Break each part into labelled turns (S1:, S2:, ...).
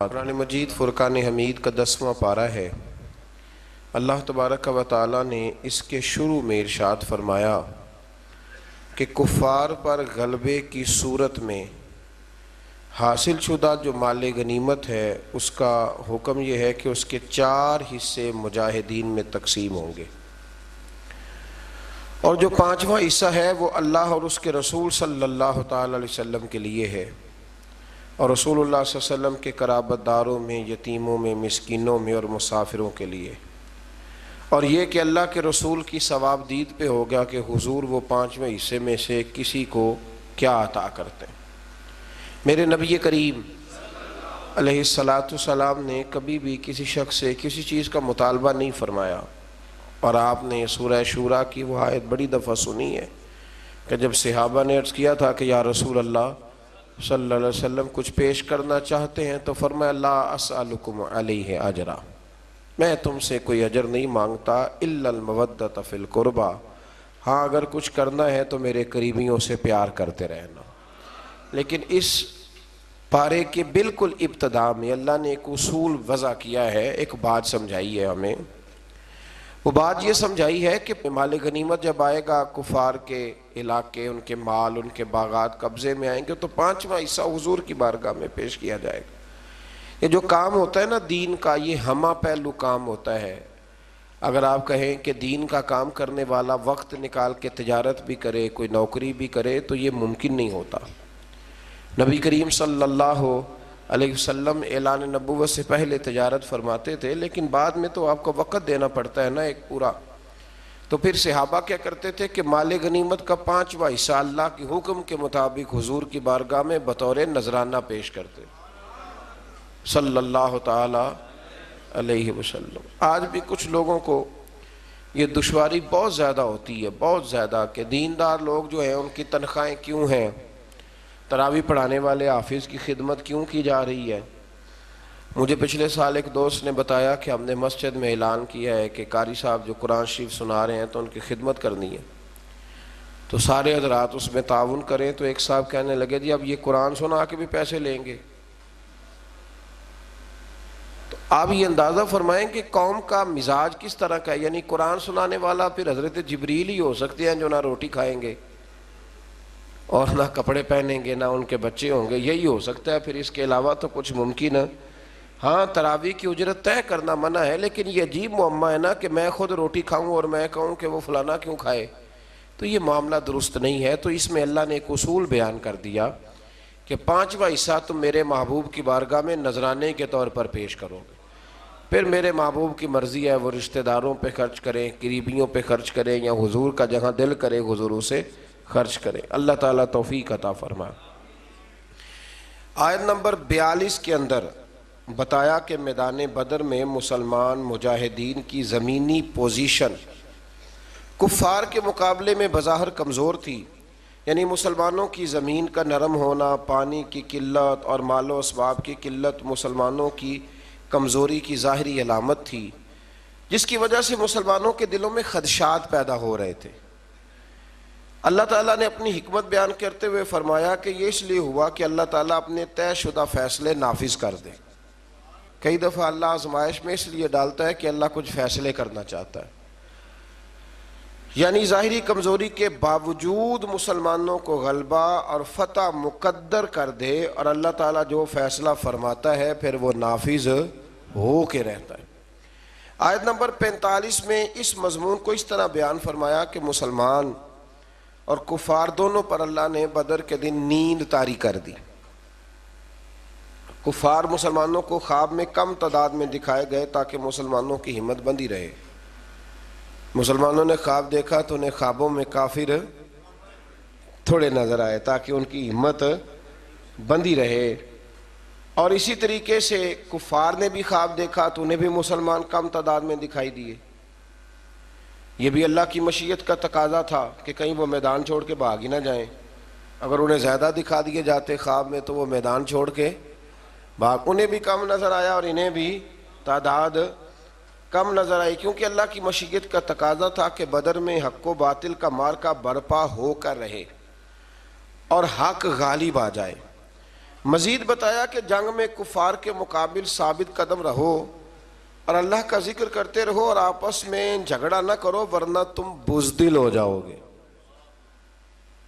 S1: قرآن مجید فرقان حمید کا 10واں پارہ ہے۔ اللہ تبارک و تعالی نے اس کے شروع میں ارشاد فرمایا کہ کفار پر غلبے کی صورت میں حاصل شدہ جو مال غنیمت ہے اس کا حکم یہ ہے کہ اس کے 4 حصے مجاہدین میں تقسیم ہوں گے، اور جو 5واں حصہ ہے وہ اللہ اور اس کے رسول صلی اللہ تعالی علیہ وسلم کے لیے ہے، اور رسول اللہ صلی اللہ علیہ وسلم کے قرابت داروں میں، یتیموں میں، مسکینوں میں اور مسافروں کے لیے، اور یہ کہ اللہ کے رسول کی ثواب دید پہ ہوگا کہ حضور وہ 5ویں حصے میں سے کسی کو کیا عطا کرتے ہیں۔ میرے نبی کریم علیہ السلام نے کبھی بھی کسی شخص سے کسی چیز کا مطالبہ نہیں فرمایا، اور آپ نے سورہ شورا کی وہ آیت بڑی دفعہ سنی ہے کہ جب صحابہ نے عرض کیا تھا کہ یا رسول اللہ صلی اللہ علیہ وسلم کچھ پیش کرنا چاہتے ہیں تو فرمایا لا اسألکم علیہ اجرا، میں تم سے کوئی اجر نہیں مانگتا الا المودۃ فی القربى، ہاں اگر کچھ کرنا ہے تو میرے قریبیوں سے پیار کرتے رہنا۔ لیکن اس پارے کے بالکل ابتدا میں اللہ نے ایک اصول وضع کیا ہے، ایک بات سمجھائی ہے ہمیں۔ وہ بات یہ سمجھائی ہے کہ مال غنیمت جب آئے گا، کفار کے علاقے، ان کے مال، ان کے باغات قبضے میں آئیں گے تو 5واں حصہ حضور کی بارگاہ میں پیش کیا جائے گا۔ یہ جو کام ہوتا ہے نا دین کا، یہ ہمہ پہلو کام ہوتا ہے۔ اگر آپ کہیں کہ دین کا کام کرنے والا وقت نکال کے تجارت بھی کرے، کوئی نوکری بھی کرے، تو یہ ممکن نہیں ہوتا۔ نبی کریم صلی اللہ علیہ وسلم اعلان نبوت سے پہلے تجارت فرماتے تھے، لیکن بعد میں تو آپ کو وقت دینا پڑتا ہے نا ایک پورا۔ تو پھر صحابہ کیا کرتے تھے کہ مال غنیمت کا 5واں حصہ اللہ کے حکم کے مطابق حضور کی بارگاہ میں بطور نذرانہ پیش کرتے صلی اللہ تعالی علیہ وسلم۔ آج بھی کچھ لوگوں کو یہ دشواری بہت زیادہ ہوتی ہے، بہت زیادہ، کہ دیندار لوگ جو ہیں ان کی تنخواہیں کیوں ہیں، تراویح پڑھانے والے حافظ کی خدمت کیوں کی جا رہی ہے۔ مجھے پچھلے سال ایک دوست نے بتایا کہ ہم نے مسجد میں اعلان کیا ہے کہ قاری صاحب جو قرآن شریف سنا رہے ہیں تو ان کی خدمت کرنی ہے، تو سارے حضرات اس میں تعاون کریں۔ تو ایک صاحب کہنے لگے جی اب یہ قرآن سنا کے بھی پیسے لیں گے؟ تو آپ یہ اندازہ فرمائیں کہ قوم کا مزاج کس طرح کا ہے، یعنی قرآن سنانے والا پھر حضرت جبریل ہی ہو سکتے ہیں جو نہ روٹی کھائیں گے اور نہ کپڑے پہنیں گے، نہ ان کے بچے ہوں گے، یہی ہو سکتا ہے، پھر اس کے علاوہ تو کچھ ممکن ہے۔ ہاں تراویح کی اجرت طے کرنا منع ہے، لیکن یہ عجیب معاملہ ہے نا کہ میں خود روٹی کھاؤں اور میں کہوں کہ وہ فلانا کیوں کھائے، تو یہ معاملہ درست نہیں ہے۔ تو اس میں اللہ نے ایک اصول بیان کر دیا کہ 5واں حصہ تم میرے محبوب کی بارگاہ میں نذرانے کے طور پر پیش کرو گے، پھر میرے محبوب کی مرضی ہے وہ رشتہ داروں پہ خرچ کریں، قریبیوں پہ خرچ کریں، یا حضور کا جہاں دل کرے حضور سے خرچ کرے۔ اللہ تعالیٰ توفیق عطا فرمائے۔ آیت نمبر 42 کے اندر بتایا کہ میدان بدر میں مسلمان مجاہدین کی زمینی پوزیشن کفار کے مقابلے میں بظاہر کمزور تھی، یعنی مسلمانوں کی زمین کا نرم ہونا، پانی کی قلت اور مال و اسباب کی قلت مسلمانوں کی کمزوری کی ظاہری علامت تھی، جس کی وجہ سے مسلمانوں کے دلوں میں خدشات پیدا ہو رہے تھے۔ اللہ تعالیٰ نے اپنی حکمت بیان کرتے ہوئے فرمایا کہ یہ اس لیے ہوا کہ اللہ تعالیٰ اپنے طے شدہ فیصلے نافذ کر دے۔ کئی دفعہ اللہ آزمائش میں اس لیے ڈالتا ہے کہ اللہ کچھ فیصلے کرنا چاہتا ہے، یعنی ظاہری کمزوری کے باوجود مسلمانوں کو غلبہ اور فتح مقدر کر دے، اور اللہ تعالیٰ جو فیصلہ فرماتا ہے پھر وہ نافذ ہو کے رہتا ہے۔ آیت نمبر 45 میں اس مضمون کو اس طرح بیان فرمایا کہ مسلمان اور کفار دونوں پر اللہ نے بدر کے دن نیند طاری کر دی۔ کفار مسلمانوں کو خواب میں کم تعداد میں دکھائے گئے تاکہ مسلمانوں کی ہمت بندی رہے۔ مسلمانوں نے خواب دیکھا تو انہیں خوابوں میں کافر تھوڑے نظر آئے تاکہ ان کی ہمت بندی رہے، اور اسی طریقے سے کفار نے بھی خواب دیکھا تو انہیں بھی مسلمان کم تعداد میں دکھائی دیے۔ یہ بھی اللہ کی مشیت کا تقاضا تھا کہ کہیں وہ میدان چھوڑ کے بھاگ ہی نہ جائیں۔ اگر انہیں زیادہ دکھا دیے جاتے خواب میں تو وہ میدان چھوڑ کے بھاگ، انہیں بھی کم نظر آیا اور انہیں بھی تعداد کم نظر آئی، کیونکہ اللہ کی مشیت کا تقاضا تھا کہ بدر میں حق و باطل کا معرکہ برپا ہو کر رہے اور حق غالب آ جائے۔ مزید بتایا کہ جنگ میں کفار کے مقابل ثابت قدم رہو اور اللہ کا ذکر کرتے رہو اور آپس میں جھگڑا نہ کرو ورنہ تم بزدل ہو جاؤ گے۔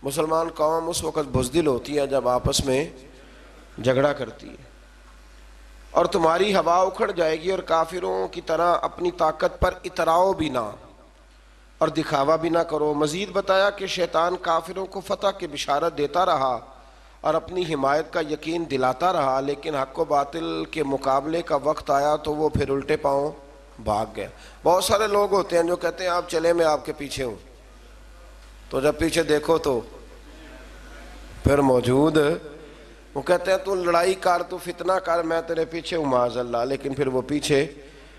S1: مسلمان قوم اس وقت بزدل ہوتی ہے جب آپس میں جھگڑا کرتی ہے، اور تمہاری ہوا اکھڑ جائے گی، اور کافروں کی طرح اپنی طاقت پر اتراؤ بھی نہ اور دکھاوا بھی نہ کرو۔ مزید بتایا کہ شیطان کافروں کو فتح کی بشارت دیتا رہا اور اپنی حمایت کا یقین دلاتا رہا، لیکن حق و باطل کے مقابلے کا وقت آیا تو وہ پھر الٹے پاؤں بھاگ گئے۔ بہت سارے لوگ ہوتے ہیں جو کہتے ہیں آپ چلے میں آپ کے پیچھے ہوں، تو جب پیچھے دیکھو تو پھر موجود وہ کہتے ہیں تو لڑائی کر، تو فتنہ کر، میں تیرے پیچھے ہوں معاذ اللہ، لیکن پھر وہ پیچھے۔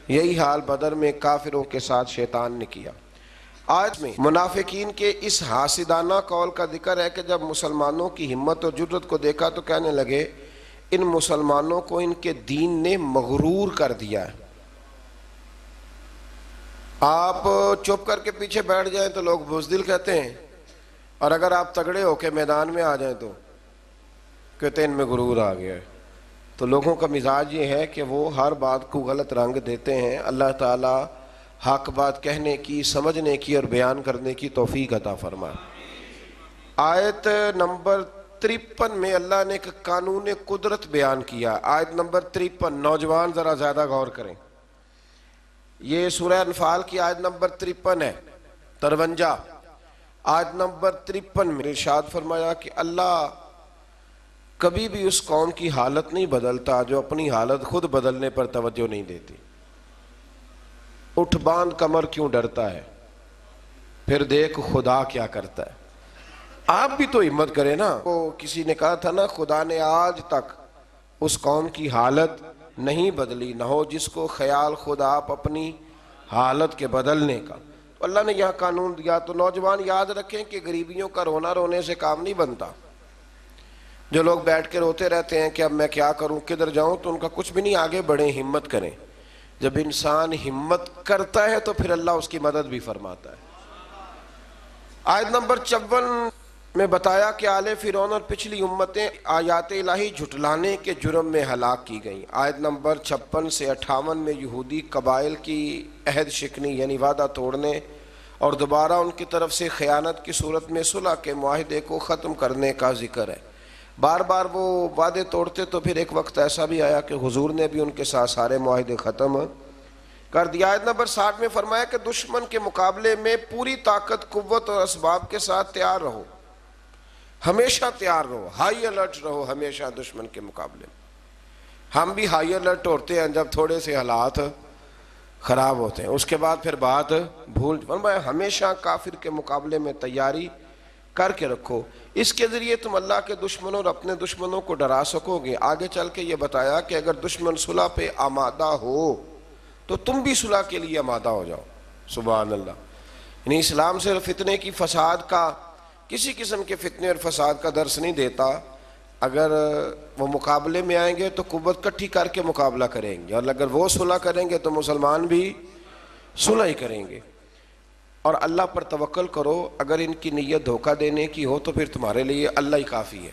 S1: یہی حال بدر میں کافروں کے ساتھ شیطان نے کیا۔ آج میں منافقین کے اس حاسدانہ قول کا ذکر ہے کہ جب مسلمانوں کی ہمت اور جرت کو دیکھا تو کہنے لگے ان مسلمانوں کو ان کے دین نے مغرور کر دیا ہے۔ آپ چپ کر کے پیچھے بیٹھ جائیں تو لوگ بزدل کہتے ہیں، اور اگر آپ تگڑے ہو کے میدان میں آ جائیں تو کہتے ہیں ان میں غرور آ گیا ہے۔ تو لوگوں کا مزاج یہ ہے کہ وہ ہر بات کو غلط رنگ دیتے ہیں۔ اللہ تعالیٰ حق بات کہنے کی، سمجھنے کی اور بیان کرنے کی توفیق عطا فرمائے۔ آیت نمبر 53 میں اللہ نے ایک قانون قدرت بیان کیا۔ آیت نمبر 53، نوجوان ذرا زیادہ غور کریں، یہ سورہ انفال کی آیت نمبر 53 ہے، 53۔ آیت نمبر 53 میں ارشاد فرمایا کہ اللہ کبھی بھی اس قوم کی حالت نہیں بدلتا جو اپنی حالت خود بدلنے پر توجہ نہیں دیتی۔ اٹھ باندھ کمر کیوں ڈرتا ہے، پھر دیکھ خدا کیا کرتا ہے۔ آپ بھی تو ہمت کریں نا۔ وہ کسی نے کہا تھا نا، خدا نے آج تک اس قوم کی حالت نہیں بدلی، نہ ہو جس کو خیال خود آپ اپنی حالت کے بدلنے کا۔ تو اللہ نے یہاں قانون دیا۔ تو نوجوان یاد رکھیں کہ غریبیوں کا رونا رونے سے کام نہیں بنتا۔ جو لوگ بیٹھ کے روتے رہتے ہیں کہ اب میں کیا کروں، کدھر جاؤں، تو ان کا کچھ بھی نہیں، آگے بڑھیں، ہمت کریں۔ جب انسان ہمت کرتا ہے تو پھر اللہ اس کی مدد بھی فرماتا ہے۔ آیت نمبر 54 میں بتایا کہ آل فرعون اور پچھلی امتیں آیات الہی جھٹلانے کے جرم میں ہلاک کی گئیں۔ آیت نمبر 56 سے 58 میں یہودی قبائل کی عہد شکنی یعنی وعدہ توڑنے اور دوبارہ ان کی طرف سے خیانت کی صورت میں صلح کے معاہدے کو ختم کرنے کا ذکر ہے۔ بار بار وہ وعدے توڑتے تو پھر ایک وقت ایسا بھی آیا کہ حضور نے بھی ان کے ساتھ سارے معاہدے ختم کر دیا۔ آیت نمبر 60 میں فرمایا کہ دشمن کے مقابلے میں پوری طاقت، قوت اور اسباب کے ساتھ تیار رہو، ہمیشہ تیار رہو، ہائی الرٹ رہو ہمیشہ دشمن کے مقابلے میں۔ ہم بھی ہائی الرٹ ہوتے ہیں جب تھوڑے سے حالات خراب ہوتے ہیں، اس کے بعد پھر بات بھول فرمایا ہمیشہ کافر کے مقابلے میں تیاری کر کے رکھو، اس کے ذریعے تم اللہ کے دشمنوں اور اپنے دشمنوں کو ڈرا سکو گے۔ آگے چل کے یہ بتایا کہ اگر دشمن صلح پہ آمادہ ہو تو تم بھی صلح کے لیے آمادہ ہو جاؤ۔ سبحان اللہ۔ یعنی اسلام صرف فتنے کی، فساد کا، کسی قسم کے فتنے اور فساد کا درس نہیں دیتا۔ اگر وہ مقابلے میں آئیں گے تو قوت کٹھی کر کے مقابلہ کریں گے، اور اگر وہ صلح کریں گے تو مسلمان بھی صلح ہی کریں گے۔ اور اللہ پر توکل کرو، اگر ان کی نیت دھوکہ دینے کی ہو تو پھر تمہارے لیے اللہ ہی کافی ہے۔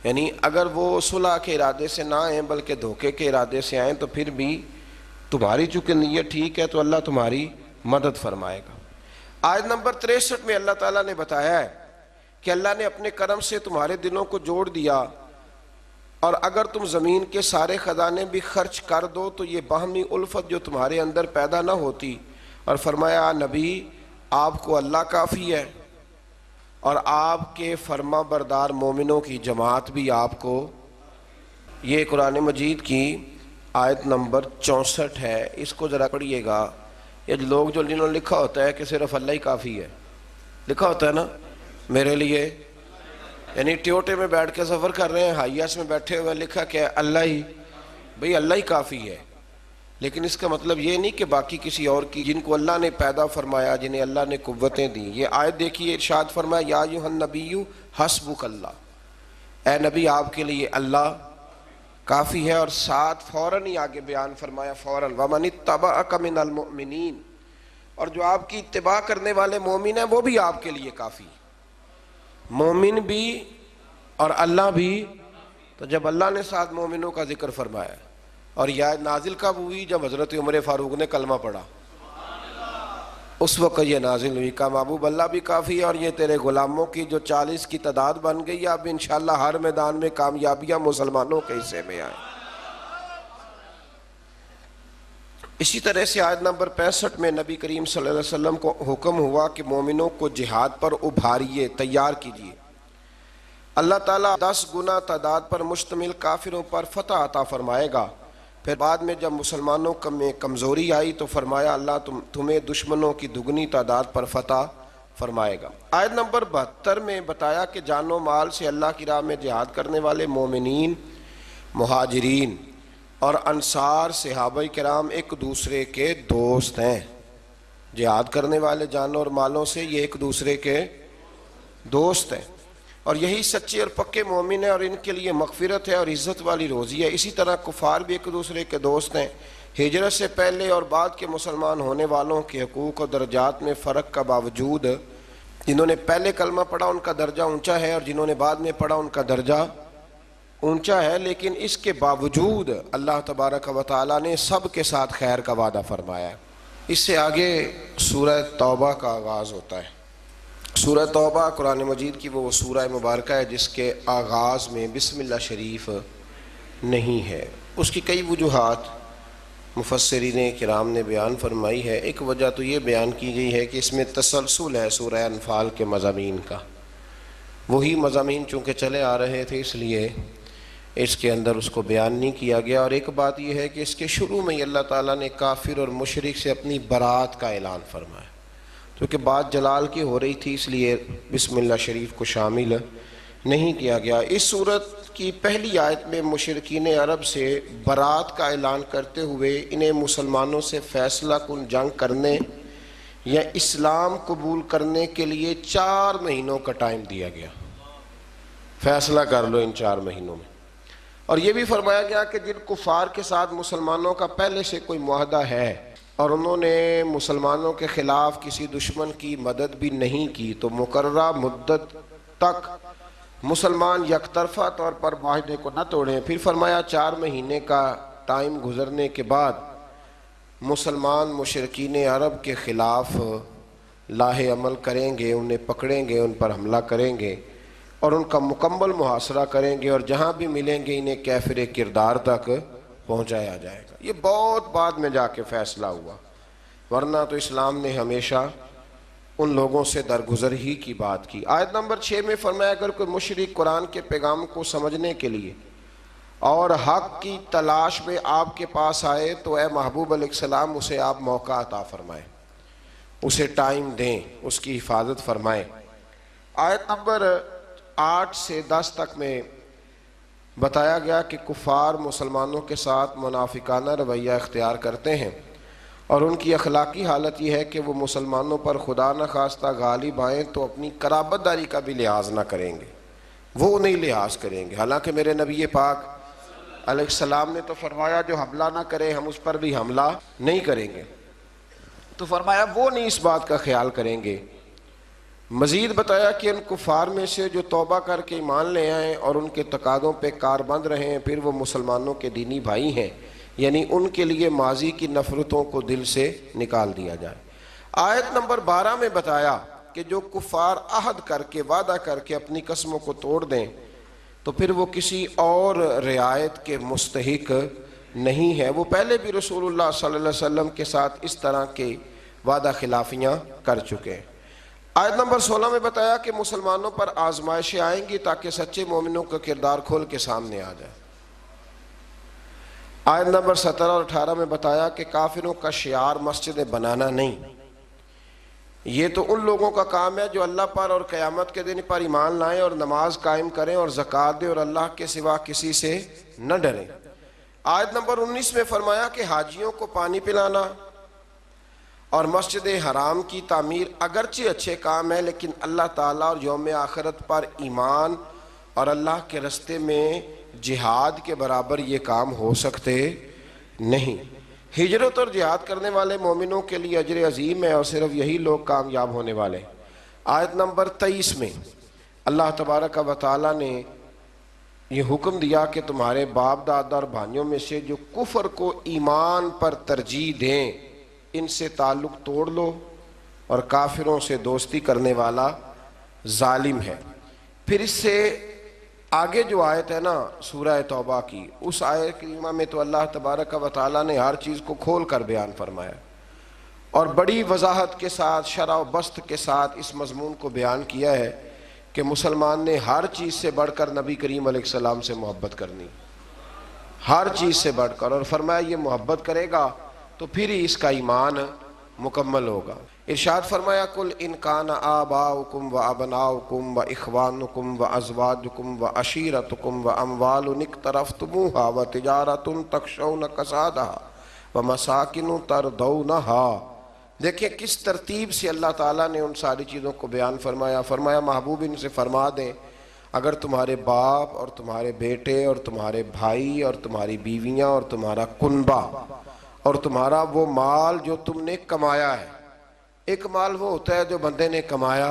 S1: یعنی اگر وہ صلح کے ارادے سے نہ آئیں بلکہ دھوکے کے ارادے سے آئیں تو پھر بھی تمہاری چونکہ نیت ٹھیک ہے تو اللہ تمہاری مدد فرمائے گا۔ آیت نمبر 63 میں اللہ تعالیٰ نے بتایا ہے کہ اللہ نے اپنے کرم سے تمہارے دلوں کو جوڑ دیا، اور اگر تم زمین کے سارے خزانے بھی خرچ کر دو تو یہ باہمی الفت جو تمہارے اندر پیدا نہ ہوتی۔ اور فرمایا نبی آپ کو اللہ کافی ہے، اور آپ کے فرما بردار مومنوں کی جماعت بھی آپ کو۔ یہ قرآن مجید کی آیت نمبر 64 ہے، اس کو ذرا پڑھیے گا۔ یہ لوگ جنہوں نے لکھا ہوتا ہے کہ صرف اللہ ہی کافی ہے، لکھا ہوتا ہے نا میرے لیے، یعنی ٹیوٹے میں بیٹھ کے سفر کر رہے ہیں، ہائیس میں بیٹھے ہوئے لکھا کہ اللہ ہی، بھئی اللہ ہی کافی ہے، لیکن اس کا مطلب یہ نہیں کہ باقی کسی اور کی، جن کو اللہ نے پیدا فرمایا، جنہیں اللہ نے قوتیں دیں۔ یہ آیت دیکھیے، ارشاد فرمایا یا ایھا النبی حسبک اللہ، اے نبی آپ کے لیے اللہ کافی ہے، اور ساتھ فوراً ہی آگے بیان فرمایا فوراً وَمَنِ اتَّبَعَكَ مِنَ الْمُؤْمِنِينَ، اور جو آپ کی اتباع کرنے والے مومن ہیں وہ بھی آپ کے لیے کافی، مومن بھی اور اللہ بھی تو جب اللہ نے ساتھ مومنوں کا ذکر فرمایا، اور یہ آیت نازل کب ہوئی؟ جب حضرت عمر فاروق نے کلمہ پڑھا، اس وقت یہ نازل ہوئی، کہا محبوب اللہ بھی کافی ہے، اور یہ تیرے غلاموں کی جو 40 کی تعداد بن گئی، اب انشاءاللہ ہر میدان میں کامیابیاں مسلمانوں کے حصے میں آئیں۔ اسی طرح سے آیت نمبر 65 میں نبی کریم صلی اللہ علیہ وسلم کو حکم ہوا کہ مومنوں کو جہاد پر ابھاریے، تیار کیجیے۔ اللہ تعالیٰ 10 گنا تعداد پر مشتمل کافروں پر فتح عطا فرمائے گا۔ پھر بعد میں جب مسلمانوں میں کمزوری آئی تو فرمایا اللہ تمہیں دشمنوں کی دگنی تعداد پر فتح فرمائے گا۔ آیت نمبر 72 میں بتایا کہ جان و مال سے اللہ کی راہ میں جہاد کرنے والے مومنین، مہاجرین اور انصار صحابہ کرام ایک دوسرے کے دوست ہیں۔ جہاد کرنے والے جانوں اور مالوں سے یہ ایک دوسرے کے دوست ہیں، اور یہی سچے اور پکے مومن ہیں، اور ان کے لیے مغفرت ہے اور عزت والی روزی ہے۔ اسی طرح کفار بھی ایک دوسرے کے دوست ہیں۔ ہجرت سے پہلے اور بعد کے مسلمان ہونے والوں کے حقوق اور درجات میں فرق کا باوجود جنہوں نے پہلے کلمہ پڑھا ان کا درجہ اونچا ہے، اور جنہوں نے بعد میں پڑھا ان کا درجہ اونچا ہے، لیکن اس کے باوجود اللہ تبارک و تعالیٰ نے سب کے ساتھ خیر کا وعدہ فرمایا ہے۔ اس سے آگے سورہ توبہ کا آغاز ہوتا ہے۔ سورہ توبہ قرآن مجید کی وہ سورہ مبارکہ ہے جس کے آغاز میں بسم اللہ شریف نہیں ہے۔ اس کی کئی وجوہات مفسرین کرام نے بیان فرمائی ہے۔ ایک وجہ تو یہ بیان کی گئی ہے کہ اس میں تسلسل ہے سورہ انفال کے مضامین کا، وہی مضامین چونکہ چلے آ رہے تھے اس لیے اس کے اندر اس کو بیان نہیں کیا گیا۔ اور ایک بات یہ ہے کہ اس کے شروع میں اللہ تعالیٰ نے کافر اور مشرک سے اپنی برات کا اعلان فرمایا، کیونکہ بات جلال کی ہو رہی تھی اس لیے بسم اللہ شریف کو شامل نہیں کیا گیا۔ اس صورت کی پہلی آیت میں مشرکین عرب سے برات کا اعلان کرتے ہوئے انہیں مسلمانوں سے فیصلہ کن جنگ کرنے یا اسلام قبول کرنے کے لیے 4 مہینوں کا ٹائم دیا گیا، فیصلہ کر لو ان 4 مہینوں میں۔ اور یہ بھی فرمایا گیا کہ جن کفار کے ساتھ مسلمانوں کا پہلے سے کوئی معاہدہ ہے اور انہوں نے مسلمانوں کے خلاف کسی دشمن کی مدد بھی نہیں کی تو مقررہ مدت تک مسلمان یک طرفہ طور پر معاہدے کو نہ توڑیں۔ پھر فرمایا 4 مہینے کا ٹائم گزرنے کے بعد مسلمان مشرکین عرب کے خلاف لاہ عمل کریں گے، انہیں پکڑیں گے، ان پر حملہ کریں گے اور ان کا مکمل محاصرہ کریں گے، اور جہاں بھی ملیں گے انہیں کیفر کردار تک پہنچایا جائے گا۔ یہ بہت بعد میں جا کے فیصلہ ہوا، ورنہ تو اسلام نے ہمیشہ ان لوگوں سے درگزر ہی کی بات کی۔ آیت نمبر 6 میں فرمایا اگر کوئی مشرک قرآن کے پیغام کو سمجھنے کے لیے اور حق کی تلاش میں آپ کے پاس آئے تو اے محبوب علیہ السلام اسے آپ موقع عطا فرمائیں، اسے ٹائم دیں، اس کی حفاظت فرمائیں۔ آیت نمبر 8 سے 10 تک میں بتایا گیا کہ کفار مسلمانوں کے ساتھ منافقانہ رویہ اختیار کرتے ہیں، اور ان کی اخلاقی حالت یہ ہے کہ وہ مسلمانوں پر خدا نخواستہ غالب آئیں تو اپنی قرابت داری کا بھی لحاظ نہ کریں گے، وہ نہیں لحاظ کریں گے۔ حالانکہ میرے نبی پاک علیہ السلام نے تو فرمایا جو حملہ نہ کرے ہم اس پر بھی حملہ نہیں کریں گے، تو فرمایا وہ نہیں اس بات کا خیال کریں گے۔ مزید بتایا کہ ان کفار میں سے جو توبہ کر کے ایمان لے آئیں اور ان کے تقاضوں پہ کاربند رہے ہیں پھر وہ مسلمانوں کے دینی بھائی ہیں، یعنی ان کے لیے ماضی کی نفرتوں کو دل سے نکال دیا جائے۔ آیت نمبر 12 میں بتایا کہ جو کفار عہد کر کے وعدہ کر کے اپنی قسموں کو توڑ دیں تو پھر وہ کسی اور رعایت کے مستحق نہیں ہے، وہ پہلے بھی رسول اللہ صلی اللہ علیہ وسلم کے ساتھ اس طرح کے وعدہ خلافیاں کر چکے ہیں۔ آیت نمبر 16 میں بتایا کہ مسلمانوں پر آزمائشیں آئیں گی تاکہ سچے مومنوں کا کردار کھول کے سامنے آ جائے۔ آیت نمبر 17 اور 18 میں بتایا کہ کافروں کا شعار مسجد بنانا نہیں، یہ تو ان لوگوں کا کام ہے جو اللہ پر اور قیامت کے دن پر ایمان لائیں اور نماز قائم کریں اور زکوٰۃ دیں اور اللہ کے سوا کسی سے نہ ڈریں۔ آیت نمبر 19 میں فرمایا کہ حاجیوں کو پانی پلانا اور مسجد حرام کی تعمیر اگرچہ اچھے کام ہے لیکن اللہ تعالیٰ اور یوم آخرت پر ایمان اور اللہ کے رستے میں جہاد کے برابر یہ کام ہو سکتے نہیں۔ ہجرت اور جہاد کرنے والے مومنوں کے لیے اجر عظیم ہے اور صرف یہی لوگ کامیاب ہونے والے۔ آیت نمبر 23 میں اللہ تبارک و تعالیٰ نے یہ حکم دیا کہ تمہارے باپ دادا اور بھائیوں میں سے جو کفر کو ایمان پر ترجیح دیں ان سے تعلق توڑ لو، اور کافروں سے دوستی کرنے والا ظالم ہے۔ پھر اس سے آگے جو آیت ہے نا سورہ توبہ کی، اس آیت کریمہ میں تو اللہ تبارک و تعالیٰ نے ہر چیز کو کھول کر بیان فرمایا اور بڑی وضاحت کے ساتھ، شرح و بسط کے ساتھ اس مضمون کو بیان کیا ہے کہ مسلمان نے ہر چیز سے بڑھ کر نبی کریم علیہ السلام سے محبت کرنی، ہر چیز سے بڑھ کر، اور فرمایا یہ محبت کرے گا تو پھر ہی اس کا ایمان مکمل ہوگا۔ ارشاد فرمایا قل ان کان آباؤکم و ابناؤکم و اخوانکم و ازواجکم و عشیرتکم و اموال اقترفتموها و تجارت تخشون کسادها و مساکن ترضونها۔ دیکھیں کس ترتیب سے اللہ تعالیٰ نے ان ساری چیزوں کو بیان فرمایا۔ فرمایا محبوب ان سے فرما دیں اگر تمہارے باپ اور تمہارے بیٹے اور تمہارے بھائی اور تمہاری بیویاں اور تمہارا کنبہ اور تمہارا وہ مال جو تم نے کمایا ہے، ایک مال وہ ہوتا ہے جو بندے نے کمایا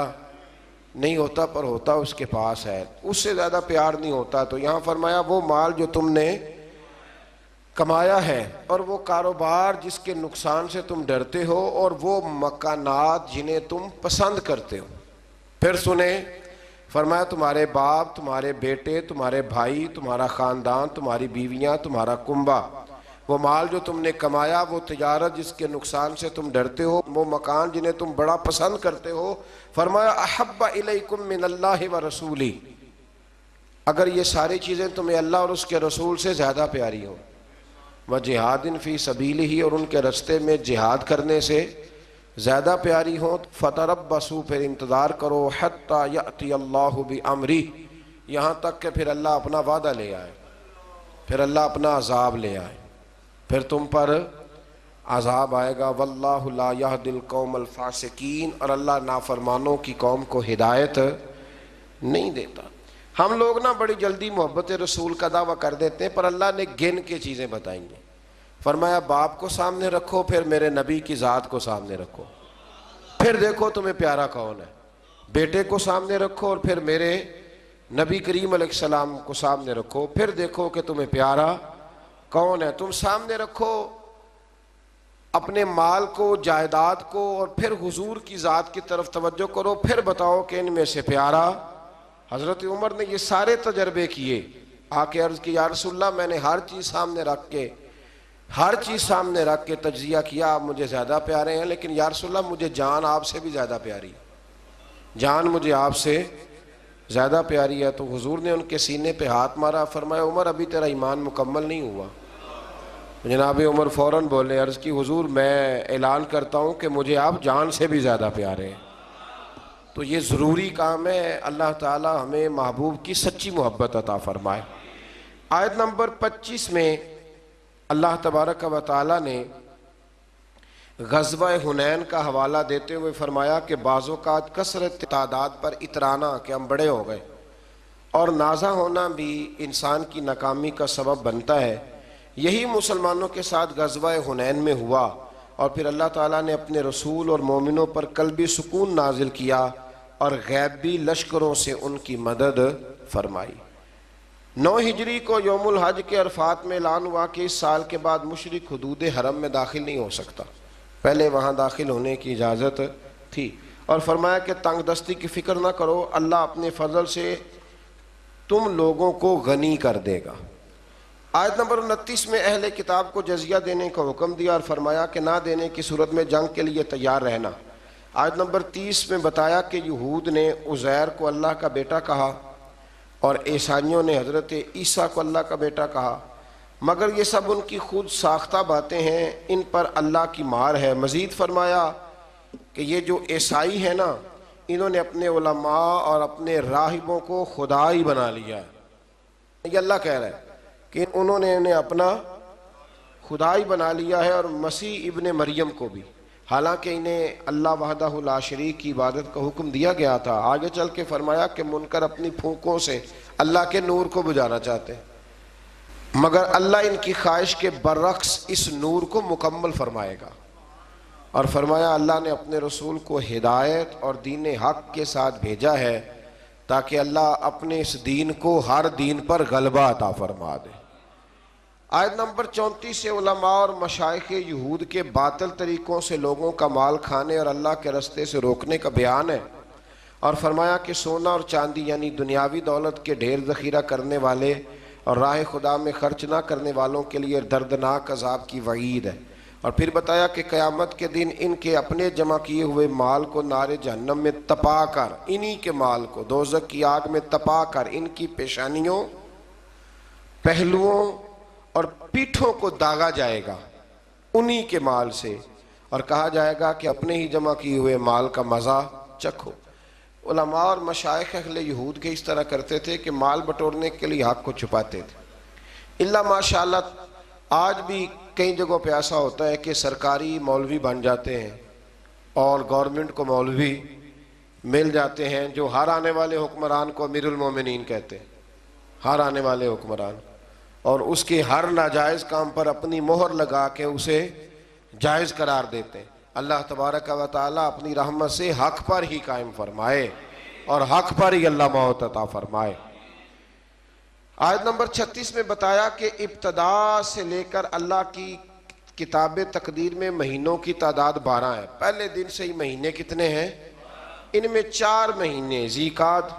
S1: نہیں ہوتا پر ہوتا اس کے پاس ہے، اس سے زیادہ پیار نہیں ہوتا، تو یہاں فرمایا وہ مال جو تم نے کمایا ہے، اور وہ کاروبار جس کے نقصان سے تم ڈرتے ہو، اور وہ مکانات جنہیں تم پسند کرتے ہو۔ پھر سنیں فرمایا تمہارے باپ، تمہارے بیٹے، تمہارے بھائی، تمہارا خاندان، تمہاری بیویاں، تمہارا کنبہ، وہ مال جو تم نے کمایا، وہ تجارت جس کے نقصان سے تم ڈرتے ہو، وہ مکان جنہیں تم بڑا پسند کرتے ہو، فرمایا احب الیکم من اللہ و رسولی، اگر یہ ساری چیزیں تمہیں اللہ اور اس کے رسول سے زیادہ پیاری ہوں، وجہاد فی سبیلہ، اور ان کے رستے میں جہاد کرنے سے زیادہ پیاری ہوں، فتربصوا، پھر انتظار کرو، حتی یأتی اللہ بامرہ، یہاں تک کہ پھر اللہ اپنا وعدہ لے آئے، پھر اللہ اپنا عذاب لے آئے، پھر تم پر عذاب آئے گا۔ واللہ لا یہدی القوم الفاسقین، اور اللہ نافرمانوں کی قوم کو ہدایت نہیں دیتا۔ ہم لوگ نا بڑی جلدی محبت رسول کا دعویٰ کر دیتے ہیں، پر اللہ نے گن کے چیزیں بتائیں گے۔ فرمایا باپ کو سامنے رکھو، پھر میرے نبی کی ذات کو سامنے رکھو، پھر دیکھو تمہیں پیارا کون ہے۔ بیٹے کو سامنے رکھو اور پھر میرے نبی کریم علیہ السلام کو سامنے رکھو، پھر دیکھو کہ تمہیں پیارا کون ہے۔ تم سامنے رکھو اپنے مال کو، جائیداد کو، اور پھر حضور کی ذات کی طرف توجہ کرو، پھر بتاؤ کہ ان میں سے پیارا۔ حضرت عمر نے یہ سارے تجربے کیے، آ کے عرض کی یا رسول اللہ میں نے ہر چیز سامنے رکھ کے تجزیہ کیا، آپ مجھے زیادہ پیارے ہیں، لیکن یا رسول اللہ مجھے جان آپ سے بھی زیادہ پیاری، جان مجھے آپ سے زیادہ پیاری ہے۔ تو حضور نے ان کے سینے پہ ہاتھ مارا، فرمایا عمر ابھی تیرا ایمان مکمل نہیں ہوا۔ جناب عمر فوراً بولے، عرض کی حضور میں اعلان کرتا ہوں کہ مجھے آپ جان سے بھی زیادہ پیارے ہیں۔ تو یہ ضروری کام ہے، اللہ تعالی ہمیں محبوب کی سچی محبت عطا فرمائے۔ آیت نمبر 25 میں اللہ تبارک و تعالی نے غزوہ حنین کا حوالہ دیتے ہوئے فرمایا کہ بعض اوقات کثرت تعداد پر اترانا کہ ہم بڑے ہو گئے اور نازا ہونا بھی انسان کی ناکامی کا سبب بنتا ہے۔ یہی مسلمانوں کے ساتھ غزوہ حنین میں ہوا، اور پھر اللہ تعالیٰ نے اپنے رسول اور مومنوں پر قلبی سکون نازل کیا اور غیبی لشکروں سے ان کی مدد فرمائی۔ 9 ہجری کو یوم الحج کے عرفات میں اعلان ہوا کہ اس سال کے بعد مشرک حدود حرم میں داخل نہیں ہو سکتا، پہلے وہاں داخل ہونے کی اجازت تھی، اور فرمایا کہ تنگ دستی کی فکر نہ کرو، اللہ اپنے فضل سے تم لوگوں کو غنی کر دے گا۔ آیت نمبر 29 میں اہل کتاب کو جزیہ دینے کا حکم دیا اور فرمایا کہ نہ دینے کی صورت میں جنگ کے لیے تیار رہنا۔ آیت نمبر 30 میں بتایا کہ یہود نے عزیر کو اللہ کا بیٹا کہا اور عیسائیوں نے حضرت عیسیٰ کو اللہ کا بیٹا کہا، مگر یہ سب ان کی خود ساختہ باتیں ہیں، ان پر اللہ کی مار ہے۔ مزید فرمایا کہ یہ جو عیسائی ہیں نا، انہوں نے اپنے علماء اور اپنے راہبوں کو خدا ہی بنا لیا ہے۔ یہ اللہ کہہ رہا ہے کہ انہوں نے انہیں اپنا خدا ہی بنا لیا ہے، اور مسیح ابن مریم کو بھی، حالانکہ انہیں اللہ وحدہ لا شریک کی عبادت کا حکم دیا گیا تھا۔ آگے چل کے فرمایا کہ منکر اپنی پھونکوں سے اللہ کے نور کو بجھانا چاہتے ہیں، مگر اللہ ان کی خواہش کے برعکس اس نور کو مکمل فرمائے گا۔ اور فرمایا اللہ نے اپنے رسول کو ہدایت اور دین حق کے ساتھ بھیجا ہے تاکہ اللہ اپنے اس دین کو ہر دین پر غلبہ عطا فرما دے۔ آیت نمبر 34 سے علماء اور مشائخ یہود کے باطل طریقوں سے لوگوں کا مال کھانے اور اللہ کے راستے سے روکنے کا بیان ہے، اور فرمایا کہ سونا اور چاندی یعنی دنیاوی دولت کے ڈھیر ذخیرہ کرنے والے اور راہ خدا میں خرچ نہ کرنے والوں کے لیے دردناک عذاب کی وعید ہے، اور پھر بتایا کہ قیامت کے دن ان کے اپنے جمع کیے ہوئے مال کو نار جہنم میں تپا کر، انہی کے مال کو دوزخ کی آگ میں تپا کر ان کی پیشانیوں، پہلوؤں اور پیٹھوں کو داغا جائے گا انہی کے مال سے، اور کہا جائے گا کہ اپنے ہی جمع کیے ہوئے مال کا مزہ چکھو۔ علماء اور مشائخ اہل یہود کے اس طرح کرتے تھے کہ مال بٹورنے کے لیے حق کو چھپاتے تھے۔ اللہ ماشاءاللہ آج بھی کئی جگہوں پہ ایسا ہوتا ہے کہ سرکاری مولوی بن جاتے ہیں اور گورنمنٹ کو مولوی مل جاتے ہیں جو ہر آنے والے حکمران کو امیر المومنین کہتے ہیں، ہر آنے والے حکمران، اور اس کے ہر ناجائز کام پر اپنی مہر لگا کے اسے جائز قرار دیتے ہیں۔ اللہ تبارک و تعالی اپنی رحمت سے حق پر ہی قائم فرمائے اور حق پر ہی اللہ موت عطا فرمائے۔ آیت نمبر 36 میں بتایا کہ ابتدا سے لے کر اللہ کی کتاب تقدیر میں مہینوں کی تعداد 12 ہے۔ پہلے دن سے ہی مہینے کتنے ہیں؟ ان میں 4 مہینے ذیقعد،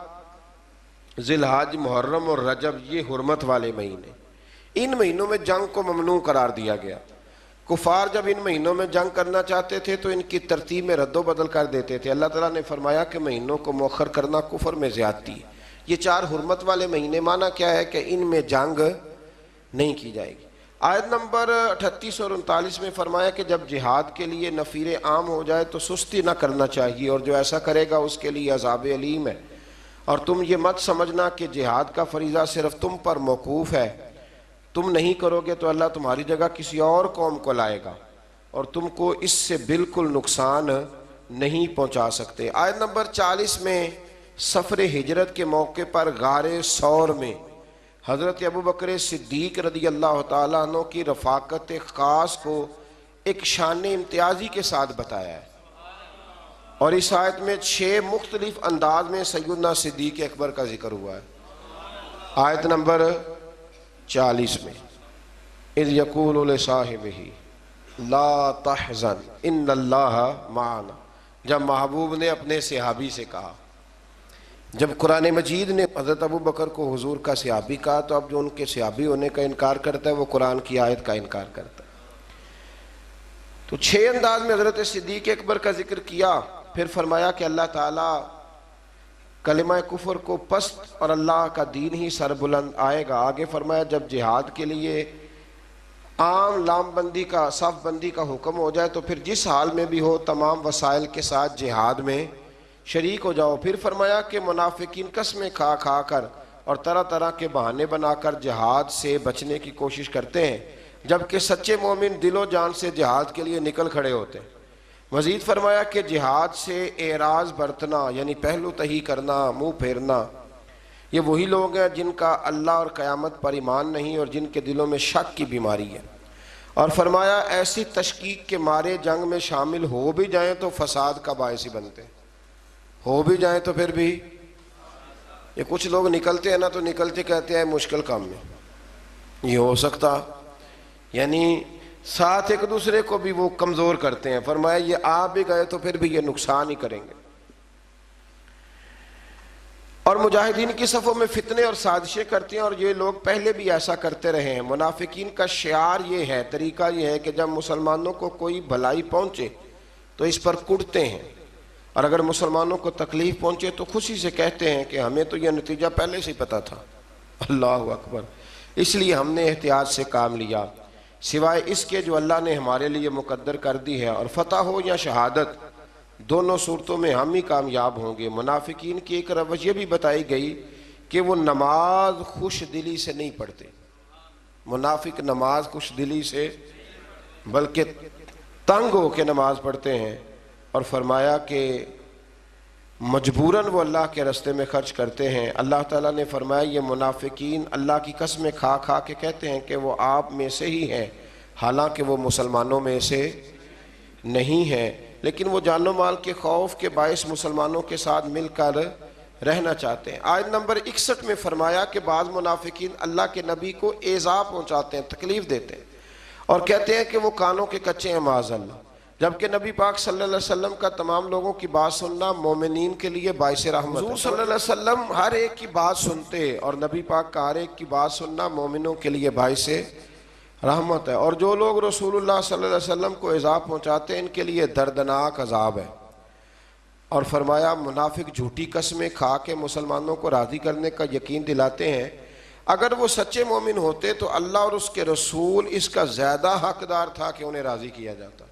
S1: ذی الحج، محرم اور رجب، یہ حرمت والے مہینے۔ ان مہینوں میں جنگ کو ممنوع قرار دیا گیا۔ کفار جب ان مہینوں میں جنگ کرنا چاہتے تھے تو ان کی ترتیب میں رد و بدل کر دیتے تھے۔ اللہ تعالیٰ نے فرمایا کہ مہینوں کو مؤخر کرنا کفر میں زیادتی ہے۔ یہ 4 حرمت والے مہینے، معنی کیا ہے کہ ان میں جنگ نہیں کی جائے گی۔ آیت نمبر 38 اور 39 میں فرمایا کہ جب جہاد کے لیے نفیر عام ہو جائے تو سستی نہ کرنا چاہیے، اور جو ایسا کرے گا اس کے لیے عذاب علیم ہے، اور تم یہ مت سمجھنا کہ جہاد کا فریضہ صرف تم پر موقوف ہے، تم نہیں کرو گے تو اللہ تمہاری جگہ کسی اور قوم کو لائے گا اور تم کو اس سے بالکل نقصان نہیں پہنچا سکتے۔ آیت نمبر 40 میں سفر ہجرت کے موقع پر غار ثور میں حضرت ابوبکر صدیق رضی اللہ تعالیٰ عنہ کی رفاقت خاص کو ایک شان امتیازی کے ساتھ بتایا ہے، اور اس آیت میں 6 مختلف انداز میں سیدنا صدیق اکبر کا ذکر ہوا ہے۔ آیت نمبر 40 میں اذ یقول لصاحبہ لا تحزن ان اللہ معنا، جب محبوب نے اپنے صحابی سے کہا، جب قرآن مجید نے حضرت ابوبکر کو حضور کا صحابی کہا تو اب جو ان کے صحابی ہونے کا انکار کرتا ہے وہ قرآن کی آیت کا انکار کرتا ہے۔ تو 6 انداز میں حضرت صدیق اکبر کا ذکر کیا، پھر فرمایا کہ اللہ تعالیٰ کلمہ کفر کو پست اور اللہ کا دین ہی سر بلند آئے گا۔ آگے فرمایا جب جہاد کے لیے عام لام بندی کا، صف بندی کا حکم ہو جائے تو پھر جس حال میں بھی ہو تمام وسائل کے ساتھ جہاد میں شریک ہو جاؤ۔ پھر فرمایا کہ منافقین قسمیں کھا کھا کر اور طرح طرح کے بہانے بنا کر جہاد سے بچنے کی کوشش کرتے ہیں، جبکہ سچے مومن دل و جان سے جہاد کے لیے نکل کھڑے ہوتے ہیں۔ مزید فرمایا کہ جہاد سے اعراض برتنا یعنی پہلو تہی کرنا، منہ پھیرنا، یہ وہی لوگ ہیں جن کا اللہ اور قیامت پر ایمان نہیں اور جن کے دلوں میں شک کی بیماری ہے، اور فرمایا ایسی تشکیک کے مارے جنگ میں شامل ہو بھی جائیں تو فساد کا باعث ہی بنتے ہیں، ہو بھی جائیں تو پھر بھی یہ کچھ لوگ نکلتے ہیں نا تو نکلتے کہتے ہیں مشکل کام میں یہ ہو سکتا، یعنی ساتھ ایک دوسرے کو بھی وہ کمزور کرتے ہیں۔ فرمایا یہ آپ بھی گئے تو پھر بھی یہ نقصان ہی کریں گے، اور مجاہدین کی صفوں میں فتنے اور سازشیں کرتے ہیں، اور یہ لوگ پہلے بھی ایسا کرتے رہے ہیں۔ منافقین کا شعار یہ ہے، طریقہ یہ ہے کہ جب مسلمانوں کو کوئی بھلائی پہنچے تو اس پر کڑتے ہیں، اور اگر مسلمانوں کو تکلیف پہنچے تو خوشی سے کہتے ہیں کہ ہمیں تو یہ نتیجہ پہلے سے پتا تھا۔ اللہ اکبر، اس لیے ہم نے احتیاط سے کام لیا، سوائے اس کے جو اللہ نے ہمارے لیے مقدر کر دی ہے، اور فتح ہو یا شہادت دونوں صورتوں میں ہم ہی کامیاب ہوں گے۔ منافقین کی ایک روش یہ بھی بتائی گئی کہ وہ نماز خوش دلی سے نہیں پڑھتے، منافق نماز خوش دلی سے بلکہ تنگ ہو کے نماز پڑھتے ہیں، اور فرمایا کہ مجبوراً وہ اللہ کے راستے میں خرچ کرتے ہیں۔ اللہ تعالیٰ نے فرمایا یہ منافقین اللہ کی قسمیں کھا کھا کے کہتے ہیں کہ وہ آپ میں سے ہی ہیں، حالانکہ وہ مسلمانوں میں سے نہیں ہیں، لیکن وہ جان و مال کے خوف کے باعث مسلمانوں کے ساتھ مل کر رہنا چاہتے ہیں۔ آیت نمبر 61 میں فرمایا کہ بعض منافقین اللہ کے نبی کو ایذا پہنچاتے ہیں، تکلیف دیتے ہیں اور کہتے ہیں کہ وہ کانوں کے کچے ہیں معاذ اللہ، جبکہ نبی پاک صلی اللہ علیہ وسلم کا تمام لوگوں کی بات سننا مومنین کے لیے باعث رحمت ہے۔ حضور صلی اللہ علیہ وسلم ہر ایک کی بات سنتے اور نبی پاک کا ہر ایک کی بات سننا مومنوں کے لیے باعث رحمت ہے، اور جو لوگ رسول اللہ صلی اللہ علیہ وسلم کو ایذا پہنچاتے ہیں ان کے لیے دردناک عذاب ہے۔ اور فرمایا منافق جھوٹی قسمیں کھا کے مسلمانوں کو راضی کرنے کا یقین دلاتے ہیں، اگر وہ سچے مومن ہوتے تو اللہ اور اس کے رسول اس کا زیادہ حقدار تھا کہ انہیں راضی کیا جاتا۔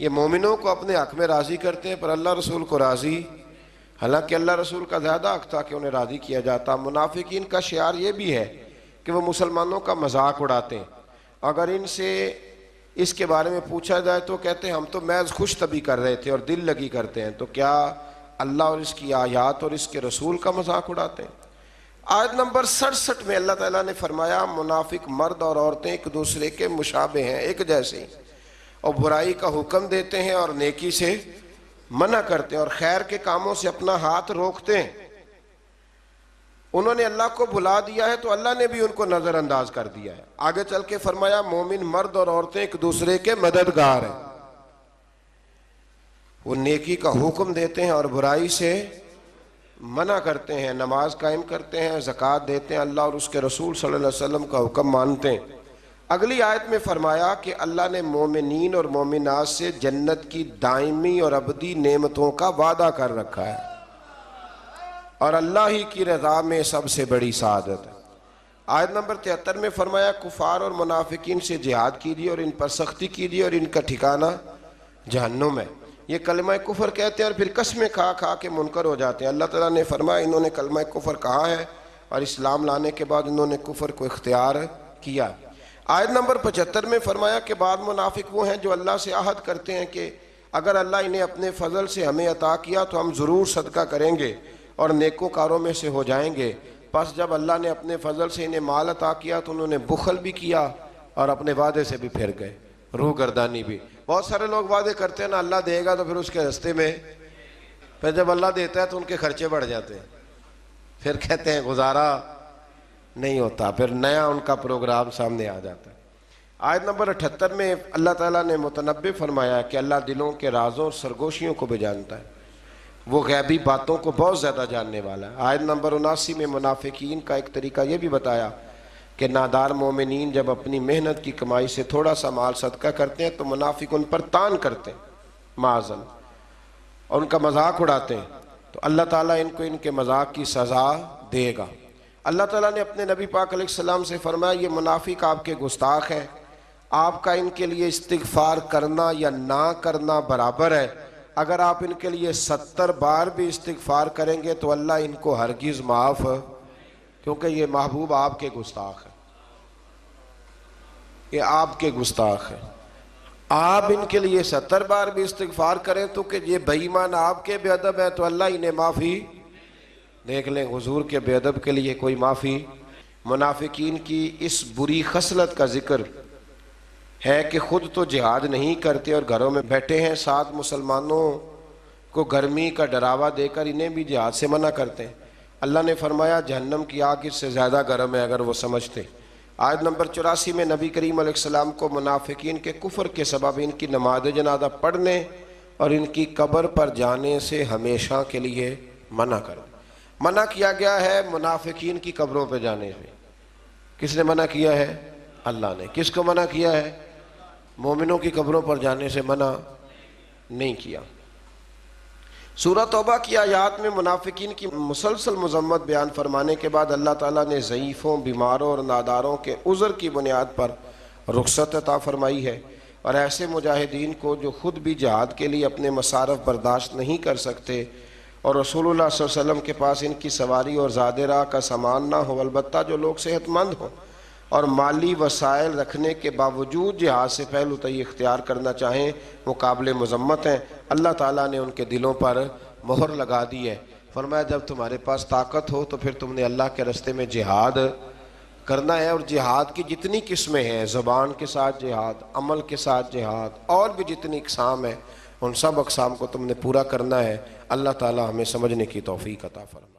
S1: یہ مومنوں کو اپنے حق میں راضی کرتے ہیں پر اللہ رسول کو راضی، حالانکہ اللہ رسول کا زیادہ حق تھا کہ انہیں راضی کیا جاتا۔ منافقین کا شعار یہ بھی ہے کہ وہ مسلمانوں کا مذاق اڑاتے ہیں، اگر ان سے اس کے بارے میں پوچھا جائے تو کہتے ہیں ہم تو محض خوش طبی کر رہے تھے اور دل لگی کرتے ہیں، تو کیا اللہ اور اس کی آیات اور اس کے رسول کا مذاق اڑاتے ہیں؟ آیت نمبر 67 میں اللہ تعالیٰ نے فرمایا منافق مرد اور عورتیں ایک دوسرے کے مشابہ ہیں، ایک جیسے ہیں، اور برائی کا حکم دیتے ہیں اور نیکی سے منع کرتے ہیں اور خیر کے کاموں سے اپنا ہاتھ روکتے ہیں۔ انہوں نے اللہ کو بھلا دیا ہے تو اللہ نے بھی ان کو نظر انداز کر دیا ہے۔ آگے چل کے فرمایا مومن مرد اور عورتیں ایک دوسرے کے مددگار ہیں، وہ نیکی کا حکم دیتے ہیں اور برائی سے منع کرتے ہیں، نماز قائم کرتے ہیں، زکوٰۃ دیتے ہیں، اللہ اور اس کے رسول صلی اللہ علیہ وسلم کا حکم مانتے ہیں۔ اگلی آیت میں فرمایا کہ اللہ نے مومنین اور مومنات سے جنت کی دائمی اور ابدی نعمتوں کا وعدہ کر رکھا ہے، اور اللہ ہی کی رضا میں سب سے بڑی سعادت ہے۔ آیت نمبر 73 میں فرمایا کفار اور منافقین سے جہاد کیجیے اور ان پر سختی کیجیے اور ان کا ٹھکانہ جہنم ہے۔ یہ کلمہ کفر کہتے ہیں اور پھر قسمیں کھا کھا کے منکر ہو جاتے ہیں۔ اللہ تعالیٰ نے فرمایا انہوں نے کلمہ کفر کہا ہے اور اسلام لانے کے بعد انہوں نے کفر کو اختیار کیا۔ آیت نمبر 75 میں فرمایا کہ بعض منافق وہ ہیں جو اللہ سے عہد کرتے ہیں کہ اگر اللہ انہیں اپنے فضل سے ہمیں عطا کیا تو ہم ضرور صدقہ کریں گے اور نیکوکاروں میں سے ہو جائیں گے، پس جب اللہ نے اپنے فضل سے انہیں مال عطا کیا تو انہوں نے بخل بھی کیا اور اپنے وعدے سے بھی پھر گئے، روح گردانی بھی۔ بہت سارے لوگ وعدے کرتے ہیں نا اللہ دے گا تو پھر اس کے راستے میں، پھر جب اللہ دیتا ہے تو ان کے خرچے بڑھ جاتے ہیں، پھر کہتے ہیں گزارا نہیں ہوتا، پھر نیا ان کا پروگرام سامنے آ جاتا ہے۔ آیت نمبر 78 میں اللہ تعالیٰ نے متنبع فرمایا کہ اللہ دلوں کے رازوں اور سرگوشیوں کو بھی جانتا ہے، وہ غیبی باتوں کو بہت زیادہ جاننے والا ہے۔ آیت نمبر 79 میں منافقین کا ایک طریقہ یہ بھی بتایا کہ نادار مومنین جب اپنی محنت کی کمائی سے تھوڑا سا مال صدقہ کرتے ہیں تو منافق ان پر تان کرتے ہیں معاذ اللہ اور ان کا مذاق اڑاتے ہیں، تو اللہ تعالیٰ ان کو ان کے مذاق کی سزا دے گا۔ اللہ تعالیٰ نے اپنے نبی پاک علیہ السلام سے فرمایا یہ منافق آپ کے گستاخ ہیں، آپ کا ان کے لیے استغفار کرنا یا نہ کرنا برابر ہے، اگر آپ ان کے لیے 70 بار بھی استغفار کریں گے تو اللہ ان کو ہرگز معاف، کیونکہ یہ محبوب آپ کے گستاخ ہیں، یہ آپ کے گستاخ ہیں۔ آپ ان کے لیے 70 بار بھی استغفار کریں تو کہ یہ بے ایمان آپ کے بے ادب ہے تو اللہ انہیں معافی دیکھ لیں، حضور کے بے ادب کے لیے کوئی معافی۔ منافقین کی اس بری خصلت کا ذکر ہے کہ خود تو جہاد نہیں کرتے اور گھروں میں بیٹھے ہیں، ساتھ مسلمانوں کو گرمی کا ڈراوا دے کر انہیں بھی جہاد سے منع کرتے ہیں۔ اللہ نے فرمایا جہنم کی آگ اس سے زیادہ گرم ہے اگر وہ سمجھتے۔ آیت نمبر 84 میں نبی کریم علیہ السلام کو منافقین کے کفر کے سبب ان کی نماز جنازہ پڑھنے اور ان کی قبر پر جانے سے ہمیشہ کے لیے منع کیا گیا ہے۔ منافقین کی قبروں پہ جانے سے کس نے منع کیا ہے؟ اللہ نے۔ کس کو منع کیا ہے؟ مومنوں کی قبروں پر جانے سے منع نہیں کیا۔ سورہ توبہ کی آیات میں منافقین کی مسلسل مذمت بیان فرمانے کے بعد اللہ تعالیٰ نے ضعیفوں، بیماروں اور ناداروں کے عذر کی بنیاد پر رخصت عطا فرمائی ہے، اور ایسے مجاہدین کو جو خود بھی جہاد کے لیے اپنے مصارف برداشت نہیں کر سکتے اور رسول اللہ صلی اللہ علیہ وسلم کے پاس ان کی سواری اور زاد راہ کا سامان نہ ہو، البتہ جو لوگ صحت مند ہوں اور مالی وسائل رکھنے کے باوجود جہاد سے پہلو تئی اختیار کرنا چاہیں، وہ قابل مذمت ہیں۔ اللہ تعالیٰ نے ان کے دلوں پر مہر لگا دی ہے۔ فرمایا جب تمہارے پاس طاقت ہو تو پھر تم نے اللہ کے راستے میں جہاد کرنا ہے، اور جہاد کی جتنی قسمیں ہیں، زبان کے ساتھ جہاد، عمل کے ساتھ جہاد، اور بھی جتنی اقسام ہیں، ان سب اقسام کو تم نے پورا کرنا ہے۔ اللہ تعالی ہمیں سمجھنے کی توفیق عطا فرمائے۔